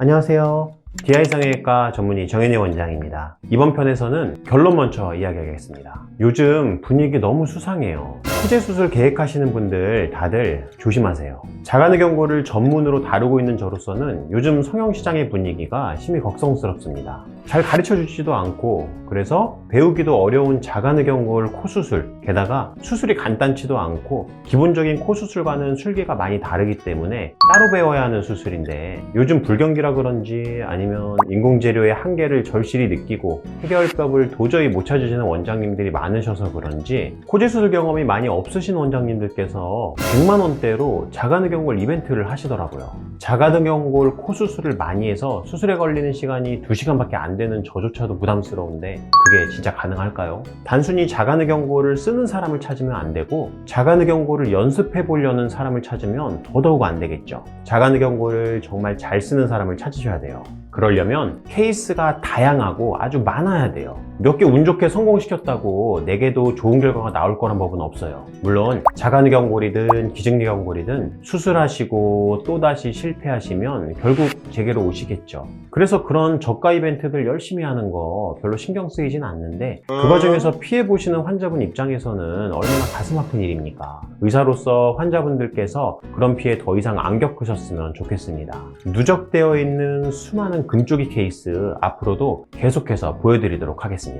안녕하세요. DI 성형외과 전문의 정현희 원장입니다. 이번 편에서는 결론 먼저 이야기하겠습니다. 요즘 분위기 너무 수상해요. 코제 수술 계획하시는 분들 다들 조심하세요. 자가누경골을 전문으로 다루고 있는 저로서는 요즘 성형시장의 분위기가 심히 걱정스럽습니다. 잘 가르쳐 주지도 않고, 그래서 배우기도 어려운 자가누경골 코수술, 게다가 수술이 간단치도 않고 기본적인 코수술과는 술기가 많이 다르기 때문에 따로 배워야 하는 수술인데, 요즘 불경기라 그런지 아니면 인공재료의 한계를 절실히 느끼고 해결법을 도저히 못 찾으시는 원장님들이 많으셔서 그런지 코제 수술 경험이 많이 없으신 원장님들께서 100만 원대로 자가누경골 이벤트를 하시더라고요. 자가누경골 코수술을 많이 해서 수술에 걸리는 시간이 2시간밖에 안 되는 저조차도 부담스러운데 그게 진짜 가능할까요? 단순히 자가누경골을 쓰는 사람을 찾으면 안 되고 자가누경골을 연습해 보려는 사람을 찾으면 더더욱 안 되겠죠. 자가누경골을 정말 잘 쓰는 사람을 찾으셔야 돼요. 그러려면 케이스가 다양하고 아주 많아야 돼요. 몇 개 운 좋게 성공시켰다고 내게도 좋은 결과가 나올 거란 법은 없어요. 물론 자가누경골이든 기증누경골이든 수술하시고 또다시 실패하시면 결국 제게로 오시겠죠. 그래서 그런 저가 이벤트들 열심히 하는 거 별로 신경 쓰이진 않는데, 그 과정에서 피해보시는 환자분 입장에서는 얼마나 가슴 아픈 일입니까? 의사로서 환자분들께서 그런 피해 더 이상 안 겪으셨으면 좋겠습니다. 누적되어 있는 수많은 금쪽이 케이스 앞으로도 계속해서 보여드리도록 하겠습니다.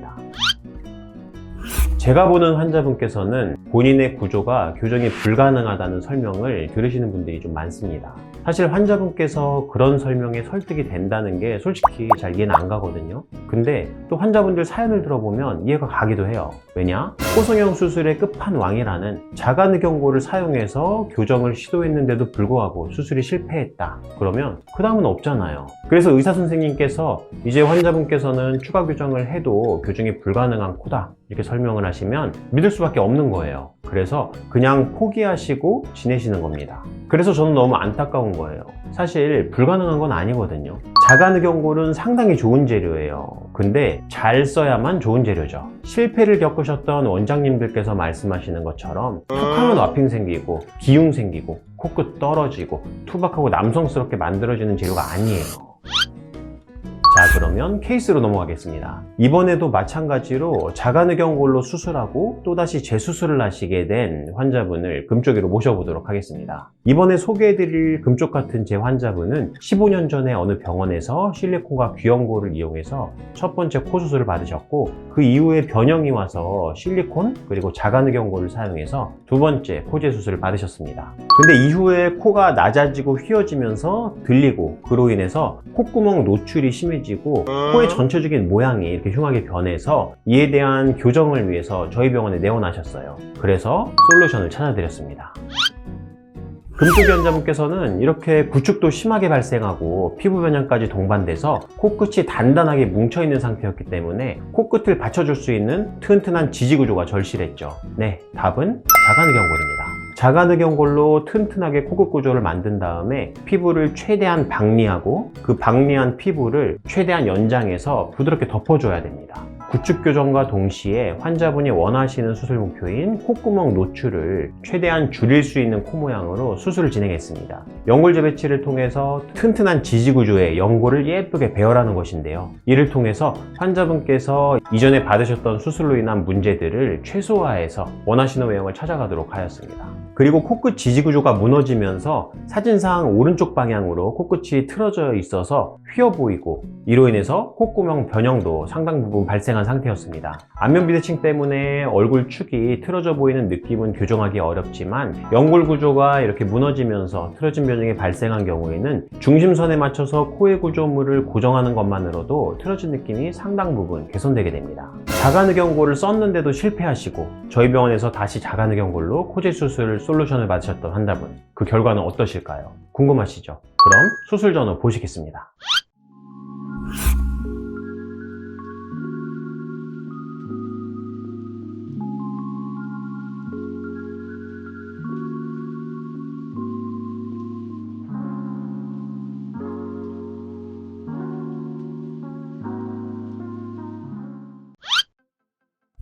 제가 보는 환자분께서는 본인의 구조가 교정이 불가능하다는 설명을 들으시는 분들이 좀 많습니다. 사실 환자분께서 그런 설명에 설득이 된다는 게 솔직히 잘 이해는 안 가거든요. 근데 또 환자분들 사연을 들어보면 이해가 가기도 해요. 왜냐? 코성형 수술의 끝판왕이라는 자가누경골을 사용해서 교정을 시도했는데도 불구하고 수술이 실패했다. 그러면 그 다음은 없잖아요. 그래서 의사 선생님께서 이제 환자분께서는 추가 교정을 해도 교정이 불가능한 코다, 이렇게 설명을 하시면 믿을 수밖에 없는 거예요. 그래서 그냥 포기하시고 지내시는 겁니다. 그래서 저는 너무 안타까운 거예요. 사실 불가능한 건 아니거든요. 자가누경골은 상당히 좋은 재료예요. 근데 잘 써야만 좋은 재료죠. 실패를 겪으셨던 원장님들께서 말씀하시는 것처럼 톡하면 와핑 생기고 기흉 생기고 코끝 떨어지고 투박하고 남성스럽게 만들어지는 재료가 아니에요. 자, 그러면 케이스로 넘어가겠습니다. 이번에도 마찬가지로 자가누경골로 수술하고 또다시 재수술을 하시게 된 환자분을 금쪽이로 모셔보도록 하겠습니다. 이번에 소개해드릴 금쪽 같은 제 환자분은 15년 전에 어느 병원에서 실리콘과 귀염골을 이용해서 첫 번째 코 수술을 받으셨고, 그 이후에 변형이 와서 실리콘 그리고 자가누경골을 사용해서 두 번째 코제 수술을 받으셨습니다. 근데 이후에 코가 낮아지고 휘어지면서 들리고, 그로 인해서 콧구멍 노출이 심해지고 코의 전체적인 모양이 이렇게 흉하게 변해서 이에 대한 교정을 위해서 저희 병원에 내원하셨어요. 그래서 솔루션을 찾아드렸습니다. 금쪽이 환자분께서는 이렇게 구축도 심하게 발생하고 피부 변형까지 동반돼서 코끝이 단단하게 뭉쳐있는 상태였기 때문에 코끝을 받쳐줄 수 있는 튼튼한 지지구조가 절실했죠. 네, 답은 자가누경골입니다. 자가누경골로 튼튼하게 코끝 구조를 만든 다음에 피부를 최대한 박리하고 그 박리한 피부를 최대한 연장해서 부드럽게 덮어줘야 됩니다. 구축 교정과 동시에 환자분이 원하시는 수술 목표인 콧구멍 노출을 최대한 줄일 수 있는 코 모양으로 수술을 진행했습니다. 연골 재배치를 통해서 튼튼한 지지 구조의 연골을 예쁘게 배열하는 것인데요. 이를 통해서 환자분께서 이전에 받으셨던 수술로 인한 문제들을 최소화해서 원하시는 외형을 찾아가도록 하였습니다. 그리고 코끝 지지 구조가 무너지면서 사진상 오른쪽 방향으로 코끝이 틀어져 있어서 휘어 보이고, 이로 인해서 콧구멍 변형도 상당 부분 발생한 상태였습니다. 안면 비대칭 때문에 얼굴 축이 틀어져 보이는 느낌은 교정하기 어렵지만 연골 구조가 이렇게 무너지면서 틀어진 변형이 발생한 경우에는 중심선에 맞춰서 코의 구조물을 고정하는 것만으로도 틀어진 느낌이 상당 부분 개선되게 됩니다. 자가누경골을 썼는데도 실패하시고 저희 병원에서 다시 자가누경골로 코제 수술 솔루션을 받으셨던 환자분, 그 결과는 어떠실까요? 궁금하시죠? 그럼 수술 전후 보시겠습니다.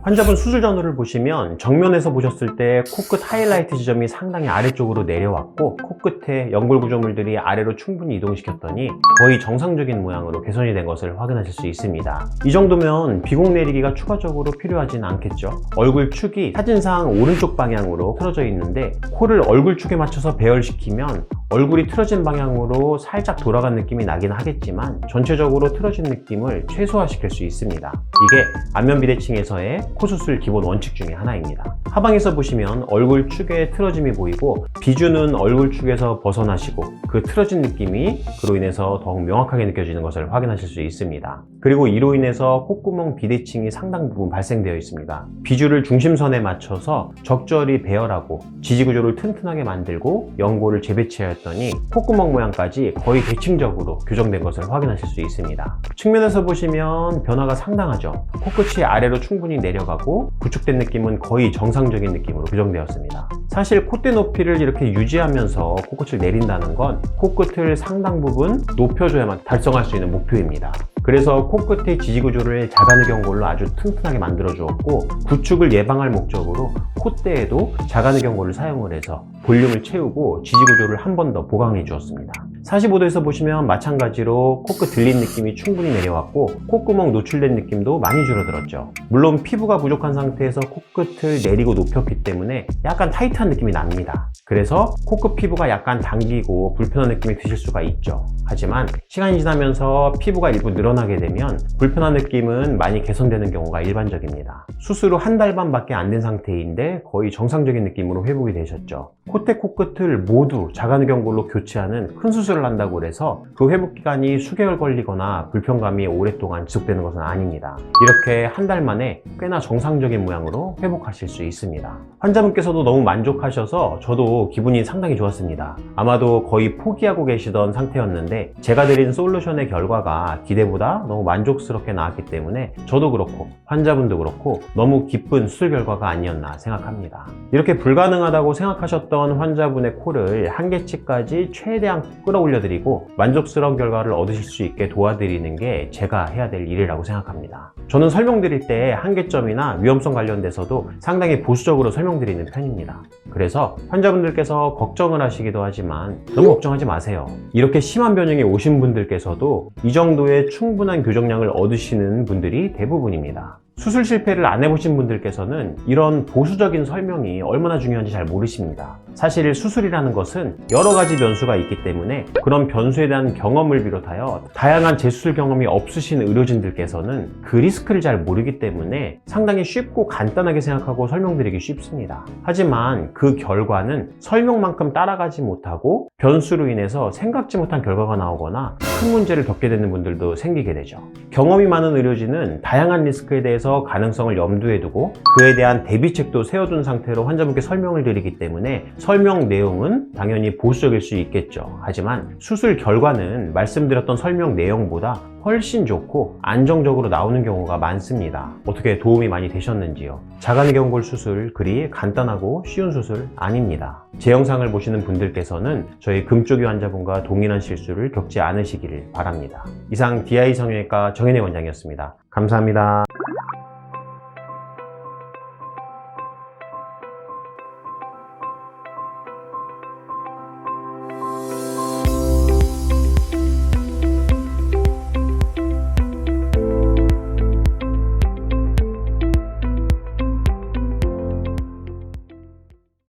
환자분 수술 전후를 보시면 정면에서 보셨을 때 코끝 하이라이트 지점이 상당히 아래쪽으로 내려왔고 코끝에 연골 구조물들이 아래로 충분히 이동시켰더니 거의 정상적인 모양으로 개선이 된 것을 확인하실 수 있습니다. 이 정도면 비공 내리기가 추가적으로 필요하진 않겠죠. 얼굴 축이 사진상 오른쪽 방향으로 틀어져 있는데 코를 얼굴 축에 맞춰서 배열시키면 얼굴이 틀어진 방향으로 살짝 돌아간 느낌이 나긴 하겠지만 전체적으로 틀어진 느낌을 최소화시킬 수 있습니다. 이게 안면 비대칭에서의 코 수술 기본 원칙 중에 하나입니다. 하방에서 보시면 얼굴 축에 틀어짐이 보이고 비주는 얼굴 축에서 벗어나시고 그 틀어진 느낌이 그로 인해서 더욱 명확하게 느껴지는 것을 확인하실 수 있습니다. 그리고 이로 인해서 콧구멍 비대칭이 상당 부분 발생되어 있습니다. 비주를 중심선에 맞춰서 적절히 배열하고 지지구조를 튼튼하게 만들고 연골을 재배치하였더니 콧구멍 모양까지 거의 대칭적으로 교정된 것을 확인하실 수 있습니다. 측면에서 보시면 변화가 상당하죠. 코끝이 아래로 충분히 내려가고 구축된 느낌은 거의 정상적인 느낌으로 교정되었습니다. 사실 콧대 높이를 이렇게 유지하면서 코끝을 내린다는 건 코끝을 상당 부분 높여줘야만 달성할 수 있는 목표입니다. 그래서 코끝의 지지구조를 자가늑연골로 아주 튼튼하게 만들어 주었고 구축을 예방할 목적으로 콧대에도 자가늑연골을 사용을 해서 볼륨을 채우고 지지구조를 한 번 더 보강해 주었습니다. 45도에서 보시면 마찬가지로 코끝 들린 느낌이 충분히 내려왔고 콧구멍 노출된 느낌도 많이 줄어들었죠. 물론 피부가 부족한 상태에서 코끝을 내리고 높였기 때문에 약간 타이트한 느낌이 납니다. 그래서 코끝 피부가 약간 당기고 불편한 느낌이 드실 수가 있죠. 하지만 시간이 지나면서 피부가 일부 늘어나게 되면 불편한 느낌은 많이 개선되는 경우가 일반적입니다. 수술 후 한 달 반밖에 안 된 상태인데 거의 정상적인 느낌으로 회복이 되셨죠. 콧대 코끝을 모두 자가늑연골로 교체하는 큰 수술을 한다고 해서 그 회복 기간이 수개월 걸리거나 불편감이 오랫동안 지속되는 것은 아닙니다. 이렇게 한 달 만에 꽤나 정상적인 모양으로 회복하실 수 있습니다. 환자분께서도 너무 만족하셔서 저도 기분이 상당히 좋았습니다. 아마도 거의 포기하고 계시던 상태였는데 제가 드린 솔루션의 결과가 기대보다 너무 만족스럽게 나왔기 때문에 저도 그렇고 환자분도 그렇고 너무 기쁜 수술 결과가 아니었나 생각합니다. 이렇게 불가능하다고 생각하셨던 환자분의 코를 한계치까지 최대한 끌어올려 드리고 만족스러운 결과를 얻으실 수 있게 도와드리는 게 제가 해야 될 일이라고 생각합니다. 저는 설명드릴 때 한계점이나 위험성 관련돼서도 상당히 보수적으로 설명드리는 편입니다. 그래서 환자분들께서 걱정을 하시기도 하지만 너무 걱정하지 마세요. 이렇게 심한 변형이 오신 분들께서도 이 정도의 충분한 교정량을 얻으시는 분들이 대부분입니다. 수술 실패를 안 해보신 분들께서는 이런 보수적인 설명이 얼마나 중요한지 잘 모르십니다. 사실 수술이라는 것은 여러 가지 변수가 있기 때문에 그런 변수에 대한 경험을 비롯하여 다양한 재수술 경험이 없으신 의료진들께서는 그 리스크를 잘 모르기 때문에 상당히 쉽고 간단하게 생각하고 설명드리기 쉽습니다. 하지만 그 결과는 설명만큼 따라가지 못하고 변수로 인해서 생각지 못한 결과가 나오거나 큰 문제를 겪게 되는 분들도 생기게 되죠. 경험이 많은 의료진은 다양한 리스크에 대해서 가능성을 염두에 두고 그에 대한 대비책도 세워둔 상태로 환자분께 설명을 드리기 때문에 설명 내용은 당연히 보수적일 수 있겠죠. 하지만 수술 결과는 말씀드렸던 설명 내용보다 훨씬 좋고 안정적으로 나오는 경우가 많습니다. 어떻게 도움이 많이 되셨는지요? 자가늑연골 수술 그리 간단하고 쉬운 수술 아닙니다. 제 영상을 보시는 분들께서는 저희 금쪽이 환자분과 동일한 실수를 겪지 않으시기를 바랍니다. 이상 DI 성형외과 정현희 원장이었습니다. 감사합니다.